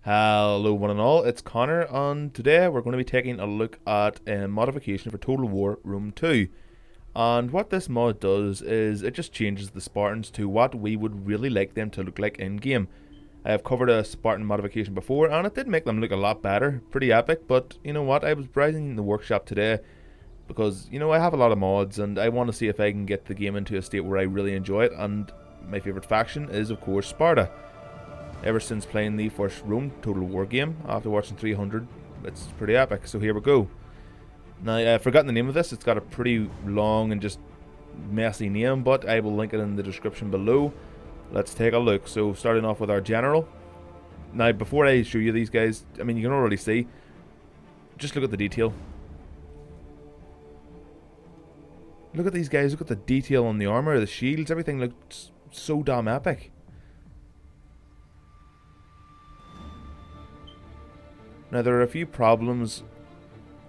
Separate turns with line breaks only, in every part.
Hello one and all, it's Connor, and today we're going to be taking a look at a modification for Total War Rome 2. And what this mod does is it just changes the Spartans to what we would really like them to look like in game. I have covered a Spartan modification before and it did make them look a lot better, pretty epic, but you know what, I was browsing the workshop today because, you know, I have a lot of mods and I want to see if I can get the game into a state where I really enjoy it, and my favourite faction is of course Sparta. Ever since playing the first Rome Total War game, after watching 300, it's pretty epic, so here we go. Now, I've forgotten the name of this, it's got a pretty long and just messy name, but I will link it in the description below. Let's take a look. So, starting off with our general. Now, before I show you these guys, I mean, you can already see, just look at the detail. Look at these guys, look at the detail on the armor, the shields, everything looks so damn epic. Now, there are a few problems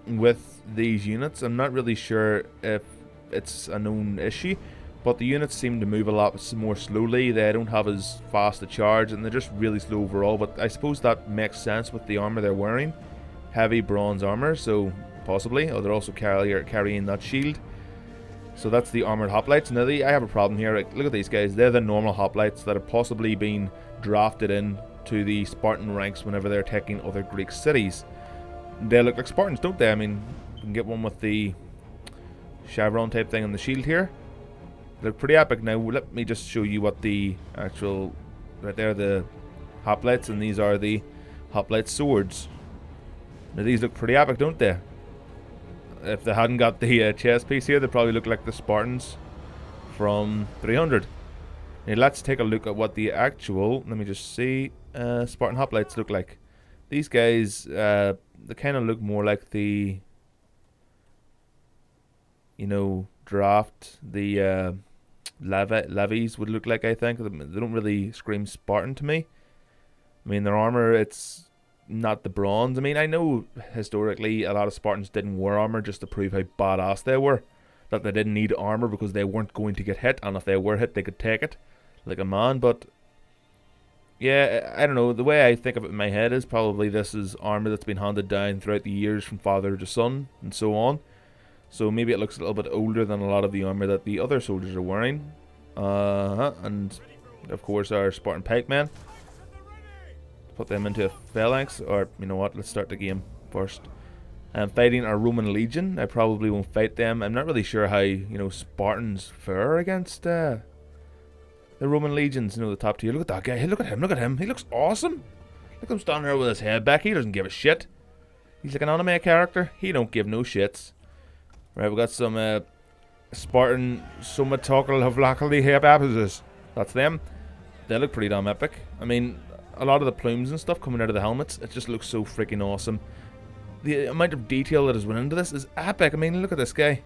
with these units. I'm not really sure if it's a known issue, but the units seem to move a lot more slowly. They don't have as fast a charge, and they're just really slow overall, but I suppose that makes sense with the armor they're wearing. Heavy bronze armor, so possibly. Oh, they're also carrying that shield. So that's the armored hoplites. Now, I have a problem here. Like, look at these guys. They're the normal hoplites that are possibly being drafted in to the Spartan ranks whenever they're taking other Greek cities. They look like Spartans, don't they? I mean, you can get one with the chevron type thing on the shield here. They look pretty epic. Now, let me just show you what the actual... Right there, the hoplites, and these are the hoplite swords. Now, these look pretty epic, don't they? If they hadn't got the chest piece here, they probably look like the Spartans from 300. Now, let's take a look at what the actual, let me just see, Spartan hoplites look like. These guys, they kind of look more like the, you know, draft, the levies would look like, I think. They don't really scream Spartan to me. I mean, their armor, it's not the bronze. I mean, I know historically a lot of Spartans didn't wear armor just to prove how badass they were. That they didn't need armor because they weren't going to get hit, and if they were hit, they could take it like a man. But yeah, I don't know, the way I think of it in my head is probably this is armor that's been handed down throughout the years from father to son and so on. So maybe it looks a little bit older than a lot of the armor that the other soldiers are wearing. And of course our Spartan pikemen. Put them into a phalanx, or you know what, let's start the game first. I'm fighting our Roman legion. I probably won't fight them. I'm not really sure how, you know, Spartans fare against the Roman legions, you know, the top tier. Look at that guy. Hey, look at him. Look at him. He looks awesome. Look at him standing there with his head back. He doesn't give a shit. He's like an anime character. He don't give no shits. Right, we got some Spartan Sumatokal. That's them. They look pretty damn epic. I mean, a lot of the plumes and stuff coming out of the helmets, it just looks so freaking awesome. The amount of detail that has went into this is epic. I mean, look at this guy.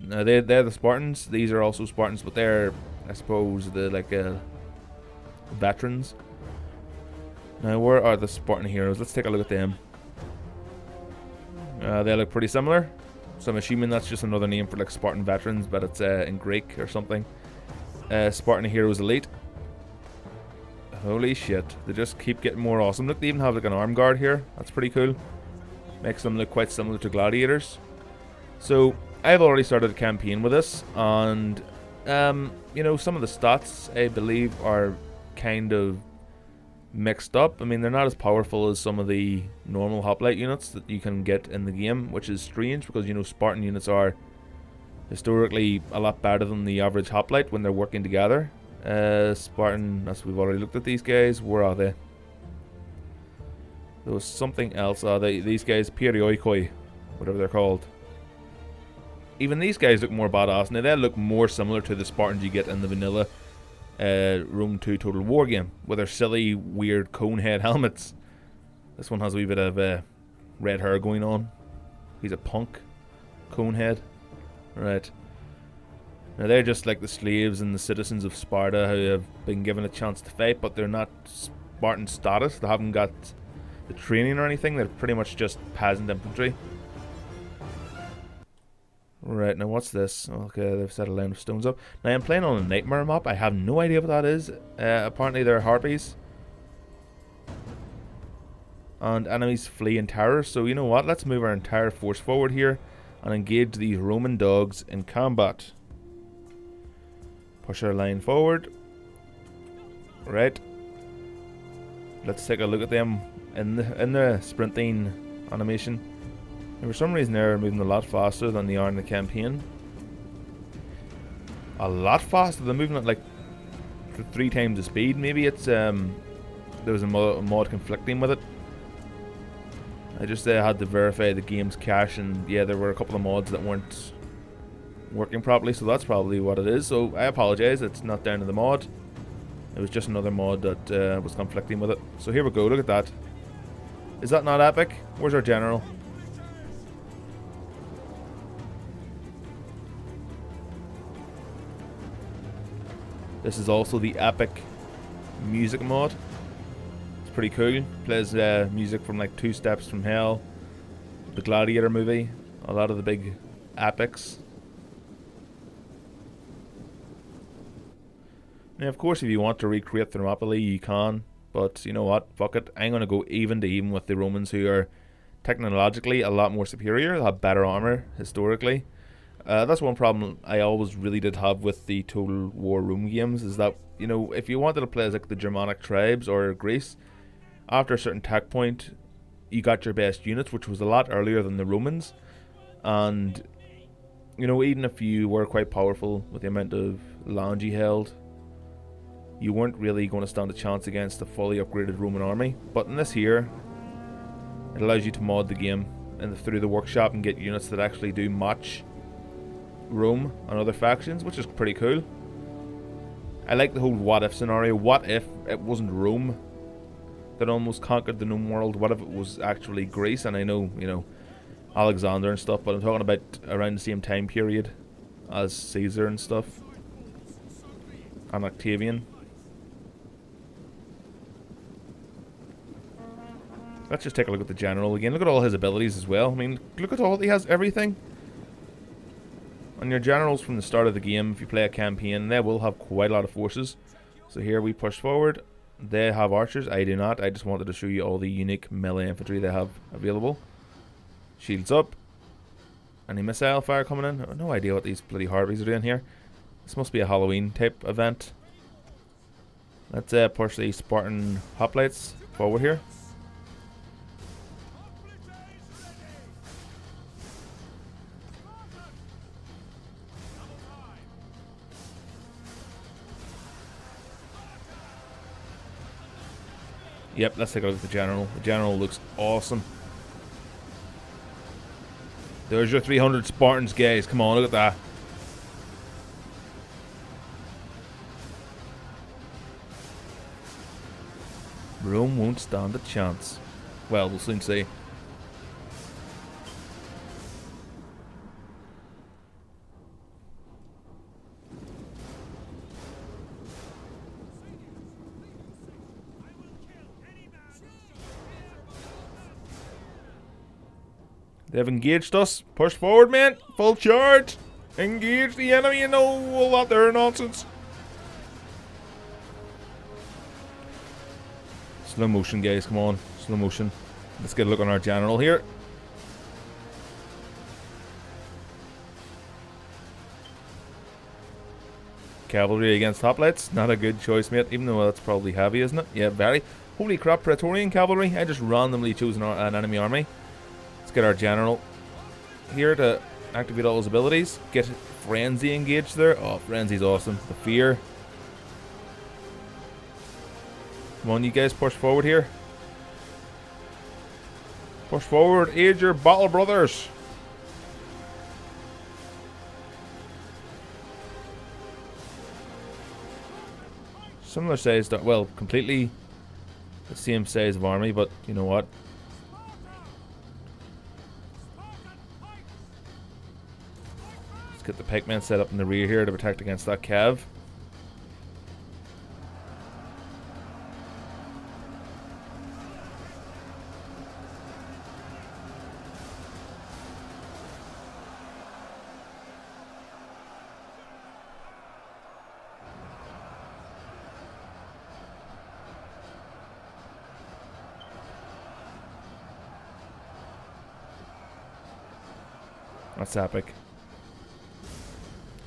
Now, they're the Spartans. These are also Spartans, but they're, I suppose, the like veterans. Now, where are the Spartan heroes? Let's take a look at them. They look pretty similar. So I'm assuming that's just another name for like Spartan veterans, but it's in Greek or something. Spartan heroes elite. Holy shit, they just keep getting more awesome. Look, they even have like an arm guard here. That's pretty cool. Makes them look quite similar to gladiators. So, I've already started a campaign with this, and, you know, some of the stats, I believe, are kind of mixed up. I mean, they're not as powerful as some of the normal hoplite units that you can get in the game, which is strange, because, you know, Spartan units are historically a lot better than the average hoplite when they're working together. Spartan, as we've already looked at these guys. Where are they? There was something else. These guys, Perioikoi, whatever they're called. Even these guys look more badass. Now, they look more similar to the Spartans you get in the vanilla Rome 2 Total War game, with their silly, weird cone head helmets. This one has a wee bit of red hair going on. He's a punk cone head. Right. Now, they're just like the slaves and the citizens of Sparta who have been given a chance to fight, but they're not Spartan status. They haven't got the training or anything. They're pretty much just peasant infantry. Right, now what's this? Okay, they've set a line of stones up. Now, I'm playing on a nightmare map. I have no idea what that is. Apparently they're harpies. and enemies flee in terror. So you know what? Let's move our entire force forward here and engage these Roman dogs in combat. Push our line forward. Right. Let's take a look at them in the sprinting animation. And for some reason they're moving a lot faster than they are in the campaign. A lot faster. They're moving at like 3 times the speed. Maybe it's there was a mod conflicting with it. I just had to verify the game's cache, and yeah, there were a couple of mods that weren't working properly, so that's probably what it is. So I apologize, it's not down to the mod. It was just another mod that was conflicting with it. So here we go, look at that. Is that not epic? Where's our general? This is also the epic music mod. It's pretty cool. Plays music from like 2 Steps from Hell, the Gladiator movie, a lot of the big epics. Now, of course, if you want to recreate Thermopylae, you can. But you know what? Fuck it. I'm going to go even to even with the Romans, who are technologically a lot more superior. They have better armor, historically. That's one problem I always really did have with the Total War Rome games, is that, you know, if you wanted to play as like the Germanic tribes or Greece, after a certain tech point, you got your best units, which was a lot earlier than the Romans. And, you know, even if you were quite powerful with the amount of land you held, you weren't really going to stand a chance against a fully upgraded Roman army. But in this here, it allows you to mod the game through the workshop and get units that actually do match Rome and other factions, which is pretty cool. I like the whole what if scenario. What if it wasn't Rome that almost conquered the known world? What if it was actually Greece? And I know, you know, Alexander and stuff, but I'm talking about around the same time period as Caesar and stuff, and Octavian. Let's just take a look at the general again. Look at all his abilities as well. I mean, look at all, he has everything. And your generals from the start of the game, if you play a campaign, they will have quite a lot of forces. So here we push forward. They have archers. I do not. I just wanted to show you all the unique melee infantry they have available. Shields up. Any missile fire coming in? I have no idea what these bloody harpies are doing here. This must be a Halloween type event. Let's push the Spartan hoplites forward here. Yep, let's take a look at the general. The general looks awesome. There's your 300 Spartans, guys. Come on, look at that. Rome won't stand a chance. Well, we'll soon see. They've engaged us. Push forward, man. Full charge. Engage the enemy and all that there nonsense. Slow motion, guys. Come on. Slow motion. Let's get a look on our general here. Cavalry against hoplites. Not a good choice, mate. Even though that's probably heavy, isn't it? Yeah, very. Holy crap, Praetorian cavalry. I just randomly chose an enemy army. Let's get our general here to activate all his abilities. Get Frenzy engaged there. Oh, Frenzy's awesome. The fear. Come on, you guys, push forward here. Push forward. Aid your battle brothers. Similar size, well, completely the same size of army, but you know what? Let's get the pikemen set up in the rear here to protect against that cav. That's epic.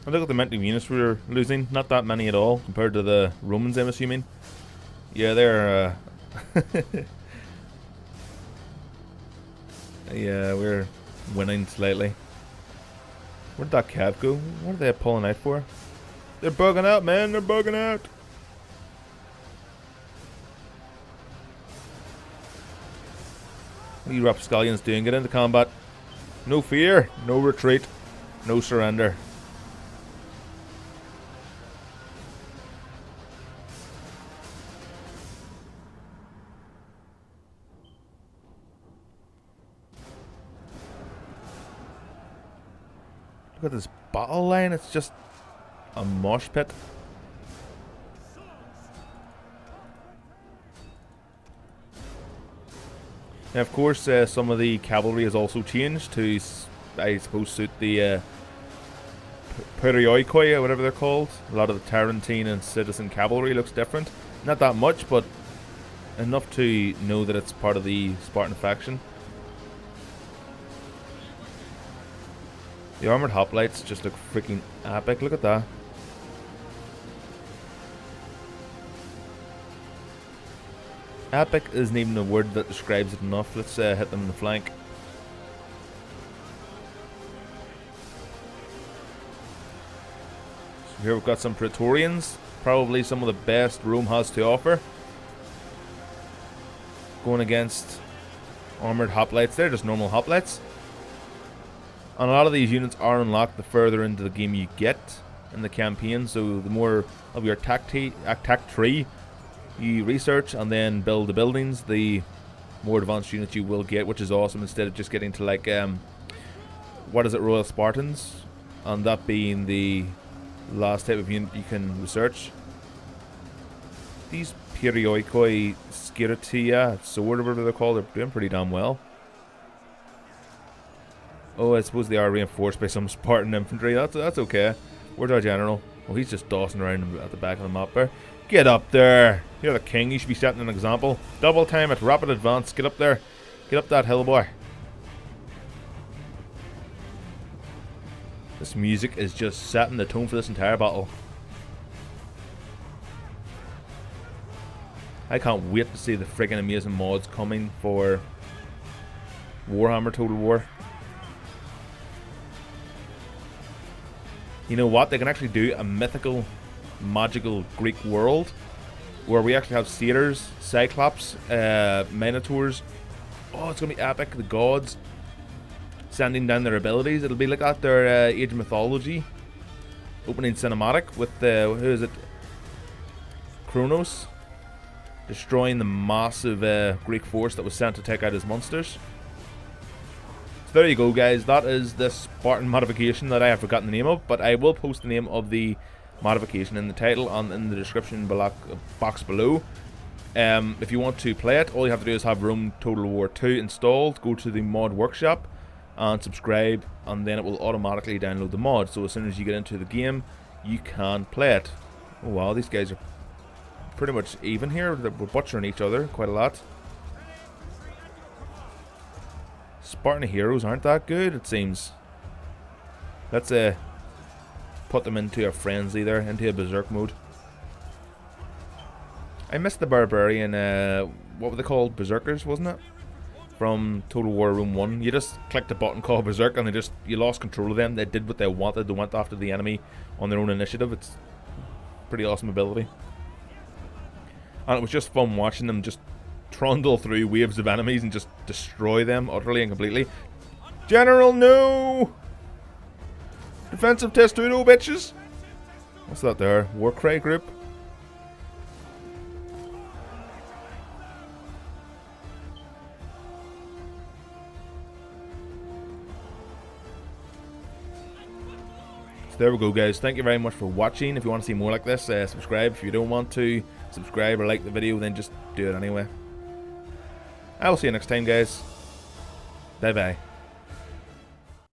And look at the amount of units we're losing. Not that many at all compared to the Romans, I'm assuming. Yeah, they're yeah, we're winning slightly. Where'd that cab go? What are they pulling out for? They're bugging out, man. They're bugging out. What are you rapscallions doing? Get into combat. No fear, no retreat, no surrender. Look at this battle line, it's just a mosh pit. Now, of course, some of the cavalry has also changed to, I suppose, suit the Perioikoi, or whatever they're called. A lot of the Tarentine and Citizen cavalry looks different. Not that much, but enough to know that it's part of the Spartan faction. The armored hoplites just look freaking epic. Look at that. Epic isn't even a word that describes it enough. Let's hit them in the flank. So here we've got some Praetorians. Probably some of the best Rome has to offer. Going against armored hoplites. They're just normal hoplites. And a lot of these units are unlocked the further into the game you get in the campaign. So the more of your attack tree you research and then build the buildings, the more advanced units you will get, which is awesome, instead of just getting to like what is it, Royal Spartans, and that being the last type of unit you can research. These Perioikoi Skiratia sword, or whatever they're called, they're doing pretty damn well. Oh, I suppose they are reinforced by some Spartan infantry. That's okay. Where's our general? Oh, he's just dossing around at the back of the map there. Get up there. You're the king. You should be setting an example. Double time it. Rapid advance. Get up there. Get up that hill, boy. This music is just setting the tone for this entire battle. I can't wait to see the friggin' amazing mods coming for Warhammer Total War. You know what? They can actually do a mythical, magical Greek world where we actually have satyrs, cyclops, minotaurs. Oh, it's gonna be epic. The gods sending down their abilities. It'll be like at their Age of Mythology opening cinematic with the, who is it? Kronos destroying the massive Greek force that was sent to take out his monsters. There you go, guys. That is the Spartan modification that I have forgotten the name of, but I will post the name of the modification in the title and in the description box below. If you want to play it, all you have to do is have Rome Total War 2 installed, go to the mod workshop and subscribe, and then it will automatically download the mod. So as soon as you get into the game, you can play it. Oh wow, these guys are pretty much even here. We're butchering each other quite a lot. Spartan heroes aren't that good, it seems. Let's put them into a frenzy there, into a berserk mode. I missed the barbarian, what were they called? Berserkers, wasn't it? From Total War Rome 1. You just clicked a button called berserk and you lost control of them. They did what they wanted. They went after the enemy on their own initiative. It's pretty awesome ability. And it was just fun watching them just trundle through waves of enemies and just destroy them utterly and completely. General, no! Defensive testudo, bitches! What's that there? Warcry group? So there we go, guys. Thank you very much for watching. If you want to see more like this, subscribe. If you don't want to subscribe or like the video, then just do it anyway. I will see you next time, guys. Bye bye.